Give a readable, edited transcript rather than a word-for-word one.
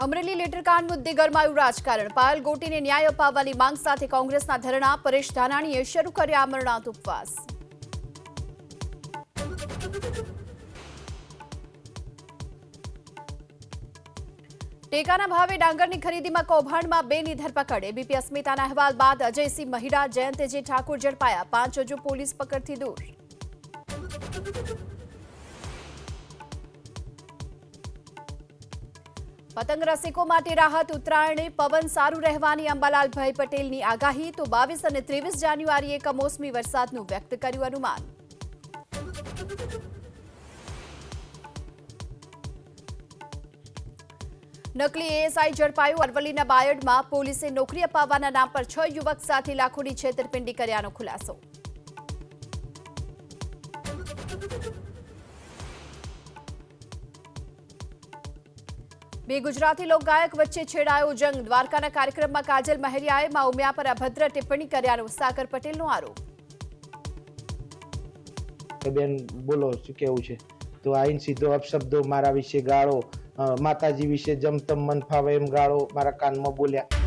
અમરેલી લેટરકાંડ મુદ્દે ગરમાયું રાજકારણ। પાયલ ગોટીને ન્યાય અપાવવાની માંગ સાથે કોંગ્રેસના ધરણા। પરેશ ધાનાણીએ શરૂ કર્યા અમરનાથ ઉપવાસ। ટેકાના ભાવે ડાંગરની ખરીદીમાં કૌભાંડમાં 2ની ધરપકડ। એબીપી અસ્મિતાના અહેવાલ બાદ અજયસિંહ મહિડા, જયંતજી ઠાકોર ઝડપાયા। 5 હજુ પોલીસ પકડથી દૂર। પતંગ રસિકો માટે રાહત। ઉત્તરાયણે પવન સારું રહેવાની અંબાલાલભાઈ પટેલની આગાહી। તો 22 અને 23 જાન્યુઆરીએ કમોસમી વરસાદનું વ્યક્ત કર્યું અનુમાન। નકલી એએસઆઈ ઝડપાયું। અરવલ્લીના બાયડમાં પોલીસે નોકરી અપાવવાના નામ પર 6 યુવક સાથે લાખોની છેતરપિંડી કર્યાનો ખુલાસો। બે ગુજરાતી લોકગાયક વચ્ચે છેડાયો જંગ। દ્વારકાના કાર્યક્રમમાં કાજલ મહેરિયાએ માં ઉમિયા પર અભદ્ર ટિપ્પણી કર્યાનો સાગર પટેલનો આરોપ। બેન બોલો શું કેવું છે? તો આઈન સીધો અપશબ્દો મારા વિશે ગાળો, માતાજી વિશે જમતમ મન ફાવે એમ ગાળો મારા કાનમાં બોલ્યા।